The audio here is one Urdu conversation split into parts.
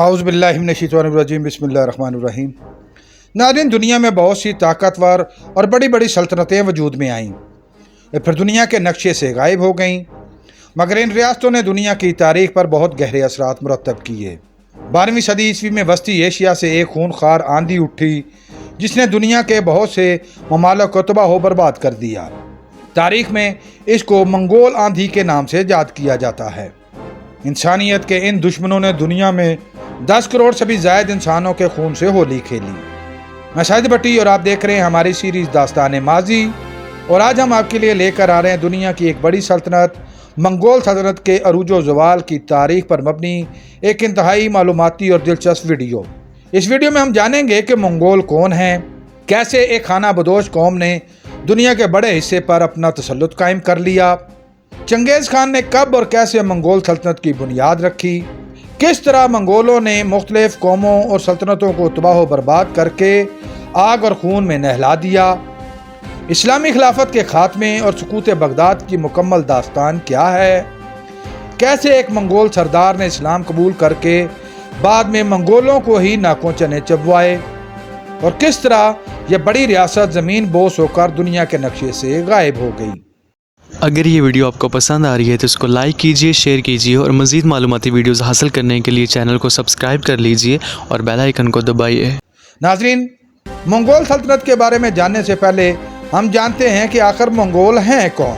اعوذ باللہ من الشیطان الرجیم بسم اللہ الرحمن الرحیم۔ ناظرین، دنیا میں بہت سی طاقتور اور بڑی بڑی سلطنتیں وجود میں آئیں، پھر دنیا کے نقشے سے غائب ہو گئیں، مگر ان ریاستوں نے دنیا کی تاریخ پر بہت گہرے اثرات مرتب کیے۔ 12ویں صدی عیسوی میں وسطی ایشیا سے ایک خونخوار آندھی اٹھی جس نے دنیا کے بہت سے ممالک کو تباہ و برباد کر دیا۔ تاریخ میں اس کو منگول آندھی کے نام سے یاد کیا جاتا ہے۔ انسانیت کے ان دشمنوں نے دنیا میں 10 کروڑ سے بھی زائد انسانوں کے خون سے ہولی کھیلی۔ میں شاہد بٹی اور آپ دیکھ رہے ہیں ہماری سیریز داستان ماضی، اور آج ہم آپ کے لیے لے کر آ رہے ہیں دنیا کی ایک بڑی سلطنت منگول سلطنت کے عروج و زوال کی تاریخ پر مبنی ایک انتہائی معلوماتی اور دلچسپ ویڈیو۔ اس ویڈیو میں ہم جانیں گے کہ منگول کون ہیں، کیسے ایک خانہ بدوش قوم نے دنیا کے بڑے حصے پر اپنا تسلط قائم کر لیا، چنگیز خان نے کب اور کیسے منگول سلطنت کی بنیاد رکھی، کس طرح منگولوں نے مختلف قوموں اور سلطنتوں کو تباہ و برباد کر کے آگ اور خون میں نہلا دیا، اسلامی خلافت کے خاتمے اور سقوط بغداد کی مکمل داستان کیا ہے، کیسے ایک منگول سردار نے اسلام قبول کر کے بعد میں منگولوں کو ہی ناکوں چنے چبوائے، اور کس طرح یہ بڑی ریاست زمین بوس ہو کر دنیا کے نقشے سے غائب ہو گئی۔ اگر یہ ویڈیو آپ کو پسند آ رہی ہے تو اس کو لائک کیجئے، شیئر کیجئے اور مزید معلوماتی ویڈیوز حاصل کرنے کے لیے چینل کو سبسکرائب کر لیجئے اور بیل آئیکن کو دبائیے۔ ناظرین، منگول سلطنت کے بارے میں جاننے سے پہلے ہم جانتے ہیں کہ آخر منگول ہیں کون۔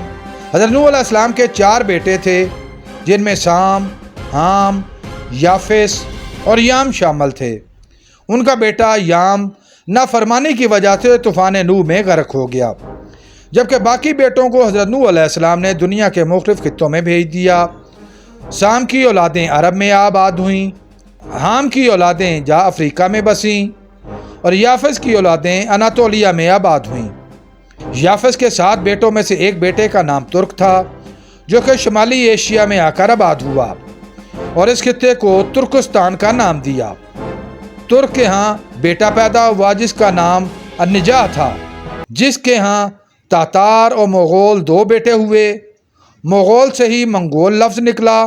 حضرت نوح علیہ السلام کے 4 بیٹے تھے جن میں سام، حام، یافس اور یام شامل تھے۔ ان کا بیٹا یام نافرمانی کی وجہ سے طوفان نوح میں غرق ہو گیا، جبکہ باقی بیٹوں کو حضرت نوح علیہ السلام نے دنیا کے مختلف خطوں میں بھیج دیا۔ سام کی اولادیں عرب میں آباد ہوئیں، حام کی اولادیں جا افریقہ میں بسیں، اور یافس کی اولادیں اناطولیہ میں آباد ہوئیں۔ یافس کے 7 بیٹوں میں سے ایک بیٹے کا نام ترک تھا جو کہ شمالی ایشیا میں آ کر آباد ہوا اور اس خطے کو ترکستان کا نام دیا۔ ترک کے ہاں بیٹا پیدا ہوا جس کا نام النجا تھا، جس کے ہاں تاتار اور مغول 2 بیٹے ہوئے۔ مغول سے ہی منگول لفظ نکلا۔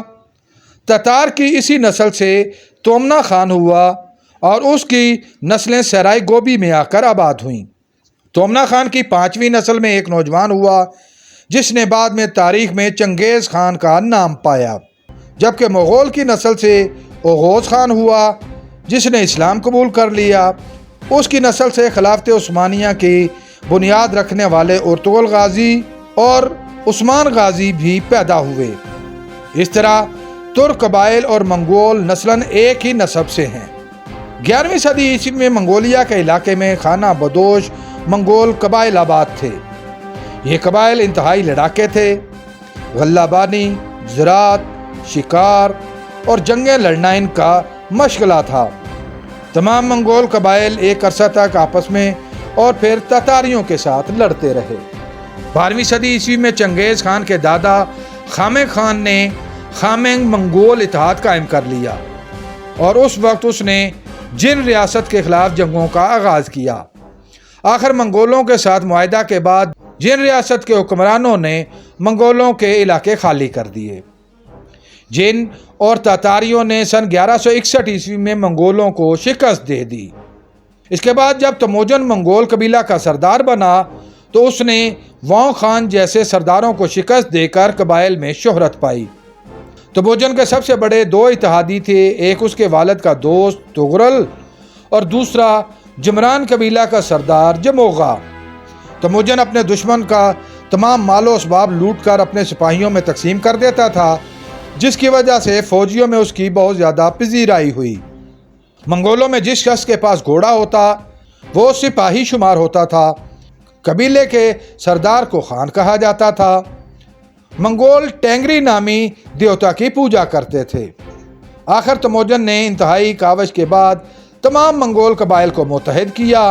تاتار کی اسی نسل سے تومنا خان ہوا اور اس کی نسلیں سرائے گوبی میں آ کر آباد ہوئیں۔ تومنا خان کی 5ویں نسل میں ایک نوجوان ہوا جس نے بعد میں تاریخ میں چنگیز خان کا نام پایا، جبکہ مغول کی نسل سے اوغوز خان ہوا جس نے اسلام قبول کر لیا۔ اس کی نسل سے خلافت عثمانیہ کی بنیاد رکھنے والے ارطغرل غازی اور عثمان غازی بھی پیدا ہوئے۔ اس طرح ترک قبائل اور منگول نسلاً ایک ہی نسب سے ہیں۔ 11ویں صدی عیسوی میں منگولیا کے علاقے میں خانہ بدوش منگول قبائل آباد تھے۔ یہ قبائل انتہائی لڑاکے تھے، غلہ بانی، زراعت، شکار اور جنگیں لڑنا ان کا مشغلہ تھا۔ تمام منگول قبائل ایک عرصہ تک آپس میں اور پھر تاتاریوں کے ساتھ لڑتے رہے۔ 12ویں صدی عیسوی میں چنگیز خان کے دادا خامنگ خان نے خامنگ منگول اتحاد قائم کر لیا، اور اس وقت اس نے جن ریاست کے خلاف جنگوں کا آغاز کیا۔ آخر منگولوں کے ساتھ معاہدہ کے بعد جن ریاست کے حکمرانوں نے منگولوں کے علاقے خالی کر دیے۔ جن اور تاتاریوں نے سن 1161 عیسوی میں منگولوں کو شکست دے دی۔ اس کے بعد جب تموجن منگول قبیلہ کا سردار بنا تو اس نے وانگ خان جیسے سرداروں کو شکست دے کر قبائل میں شہرت پائی۔ تموجن کے سب سے بڑے 2 اتحادی تھے، ایک اس کے والد کا دوست تغرل اور دوسرا جمران قبیلہ کا سردار جموغا۔ تموجن اپنے دشمن کا تمام مال و اسباب لوٹ کر اپنے سپاہیوں میں تقسیم کر دیتا تھا، جس کی وجہ سے فوجیوں میں اس کی بہت زیادہ پذیرائی ہوئی۔ منگولوں میں جس شخص کے پاس گھوڑا ہوتا وہ سپاہی شمار ہوتا تھا۔ قبیلے کے سردار کو خان کہا جاتا تھا۔ منگول ٹینگری نامی دیوتا کی پوجا کرتے تھے۔ آخر تموجن نے انتہائی کاوش کے بعد تمام منگول قبائل کو متحد کیا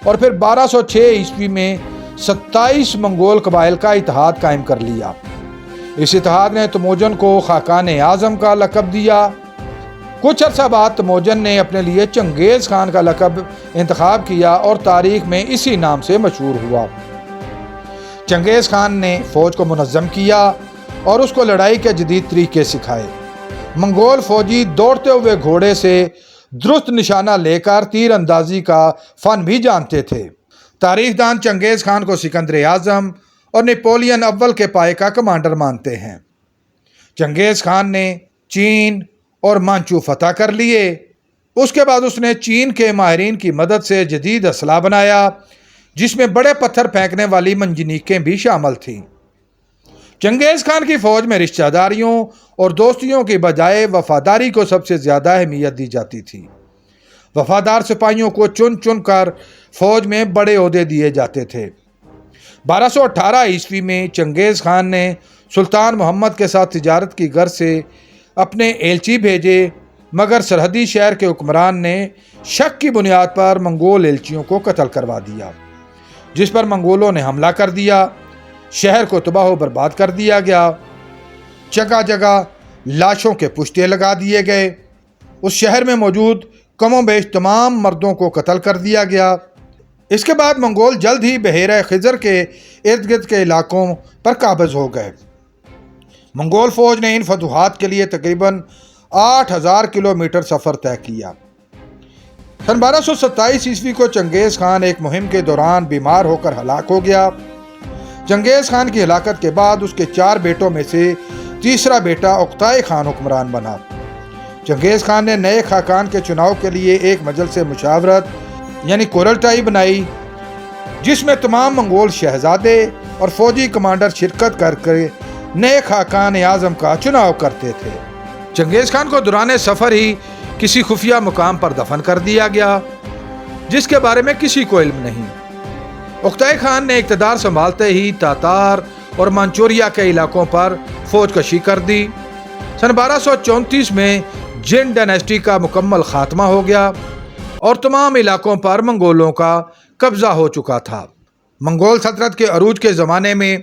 اور پھر 1206 عیسوی میں 27 منگول قبائل کا اتحاد قائم کر لیا۔ اس اتحاد نے تموجن کو خاقان اعظم کا لقب دیا۔ کچھ عرصہ بعد تموجن نے اپنے لیے چنگیز خان کا لقب انتخاب کیا اور تاریخ میں اسی نام سے مشہور ہوا۔ چنگیز خان نے فوج کو منظم کیا اور اس کو لڑائی کے جدید طریقے سکھائے۔ منگول فوجی دوڑتے ہوئے گھوڑے سے درست نشانہ لے کر تیر اندازی کا فن بھی جانتے تھے۔ تاریخ دان چنگیز خان کو سکندر اعظم اور نپولین اول کے پائے کا کمانڈر مانتے ہیں۔ چنگیز خان نے چین اور مانچو فتح کر لیے۔ اس کے بعد اس نے چین کے ماہرین کی مدد سے جدید اسلحہ بنایا، جس میں بڑے پتھر پھینکنے والی منجنیقیں بھی شامل تھیں۔ چنگیز خان کی فوج میں رشتہ داریوں اور دوستیوں کی بجائے وفاداری کو سب سے زیادہ اہمیت دی جاتی تھی۔ وفادار سپاہیوں کو چن چن کر فوج میں بڑے عہدے دیے جاتے تھے۔ 1218 عیسوی میں چنگیز خان نے سلطان محمد کے ساتھ تجارت کی غرض سے اپنے ایلچی بھیجے، مگر سرحدی شہر کے حکمران نے شک کی بنیاد پر منگول ایلچیوں کو قتل کروا دیا، جس پر منگولوں نے حملہ کر دیا۔ شہر کو تباہ و برباد کر دیا گیا۔ جگہ جگہ لاشوں کے پشتے لگا دیے گئے۔ اس شہر میں موجود کم و بیش تمام مردوں کو قتل کر دیا گیا۔ اس کے بعد منگول جلد ہی بحیرہ خضر کے ارد گرد کے علاقوں پر قابض ہو گئے۔ منگول فوج نے ان فتوحات کے لیے تقریباً 8000 کلومیٹر سفر طے کیا۔ سن 1227 عیسوی کو چنگیز خان ایک مہم کے دوران بیمار ہو کر ہلاک ہو گیا۔ چنگیز خان کی ہلاکت کے بعد اس کے 4 بیٹوں میں سے تیسرا بیٹا اقتائے خان حکمران بنا۔ چنگیز خان نے نئے خاقان کے چناؤ کے لیے ایک مجلس مشاورت یعنی کورلٹائی بنائی، جس میں تمام منگول شہزادے اور فوجی کمانڈر شرکت کر کے نئے خاقان اعظم کا چناؤ کرتے تھے۔ چنگیز خان کو دوران سفر ہی کسی خفیہ مقام پر دفن کر دیا گیا، جس کے بارے میں کسی کو علم نہیں۔ اقتائے خان نے اقتدار سنبھالتے ہی تاتار اور منچوریا کے علاقوں پر فوج کشی کر دی۔ سن 1234 میں جن ڈائنیسٹی کا مکمل خاتمہ ہو گیا اور تمام علاقوں پر منگولوں کا قبضہ ہو چکا تھا۔ منگول سلطنت کے عروج کے زمانے میں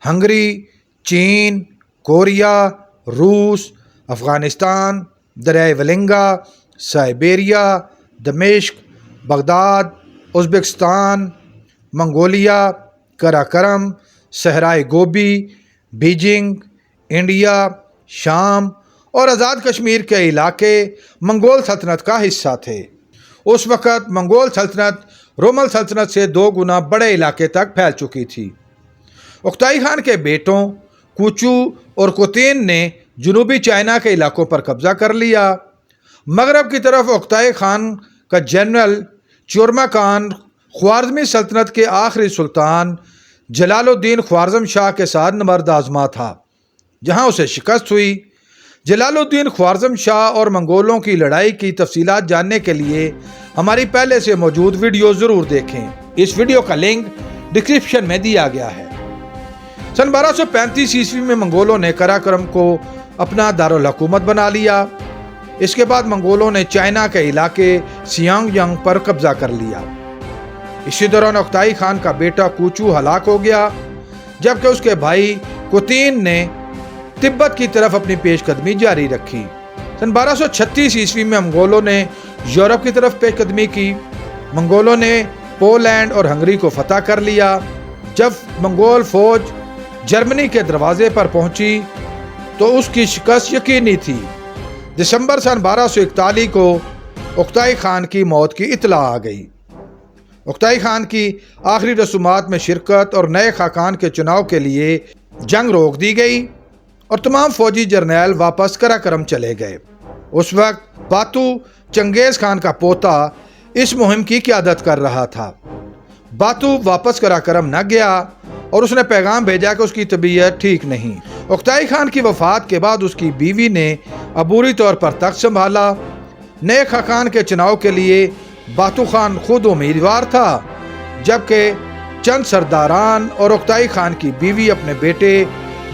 ہنگری، چین، کوریا، روس، افغانستان، دریائے ولنگا، سائبیریا، دمشق، بغداد، ازبکستان، منگولیا، کراکرم، صحرائے گوبی، بیجنگ، انڈیا، شام اور آزاد کشمیر کے علاقے منگول سلطنت کا حصہ تھے۔ اس وقت منگول سلطنت رومل سلطنت سے 2 گنا بڑے علاقے تک پھیل چکی تھی۔ اقتائی خان کے بیٹوں کوچو اور کوتین نے جنوبی چائنا کے علاقوں پر قبضہ کر لیا۔ مغرب کی طرف اقتائی خان کا جنرل چورما خان خوارزمی سلطنت کے آخری سلطان جلال الدین خوارزم شاہ کے ساتھ نبرد آزما تھا، جہاں اسے شکست ہوئی۔ جلال الدین خوارزم شاہ اور منگولوں کی لڑائی کی تفصیلات جاننے کے لیے ہماری پہلے سے موجود ویڈیو ضرور دیکھیں۔ اس ویڈیو کا لنک ڈسکرپشن میں دیا گیا ہے۔ سن 1235 عیسوی میں منگولوں نے کراکرم کو اپنا دارالحکومت بنا لیا۔ اس کے بعد منگولوں نے چائنا کے علاقے سیانگ ینگ پر قبضہ کر لیا۔ اسی دوران اقتائی خان کا بیٹا کوچو ہلاک ہو گیا، جبکہ اس کے بھائی کوتین نے تبت کی طرف اپنی پیش قدمی جاری رکھی۔ سن 1236 عیسوی میں منگولوں نے یورپ کی طرف پیش قدمی کی۔ منگولوں نے پولینڈ اور ہنگری کو فتح کر لیا۔ جب منگول فوج جرمنی کے دروازے پر پہنچی تو اس کی شکست یقینی تھی۔ دسمبر سن 1241 کو اقتائی خان کی موت کی اطلاع آ گئی۔ اقتائی خان کی آخری رسومات میں شرکت اور نئے خاقان کے چناؤ کے لیے جنگ روک دی گئی اور تمام فوجی جرنیل واپس کراکرم چلے گئے۔ اس وقت باتو چنگیز خان کا پوتا اس مہم کی قیادت کر رہا تھا۔ باتو واپس کراکرم نہ گیا اور اس نے پیغام بھیجا کہ اس کی طبیعت ٹھیک نہیں۔ اقتائی خان کی وفات کے بعد اس کی بیوی نے عبوری طور پر تخت سنبھالا۔ نئے خاقان کے چناؤ کے لیے باتو خان خود امیدوار تھا، جبکہ چند سرداران اور اقتائی خان کی بیوی اپنے بیٹے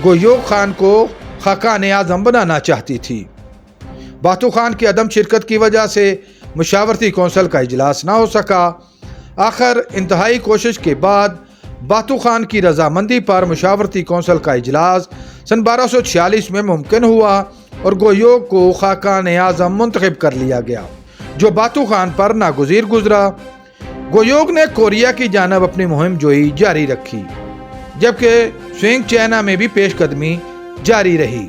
گویوک خان کو خاقان اعظم بنانا چاہتی تھی۔ باتو خان کی عدم شرکت کی وجہ سے مشاورتی کونسل کا اجلاس نہ ہو سکا۔ آخر انتہائی کوشش کے بعد باتو خان کی رضامندی پر مشاورتی کونسل کا اجلاس سن 1246 میں ممکن ہوا اور گویوک کو خاقان اعظم منتخب کر لیا گیا، جو باتو خان پر ناگزیر گزرا۔ گویوک نے کوریا کی جانب اپنی مہم جوئی جاری رکھی، جبکہ سوئنگ چائنا میں بھی پیش قدمی جاری رہی۔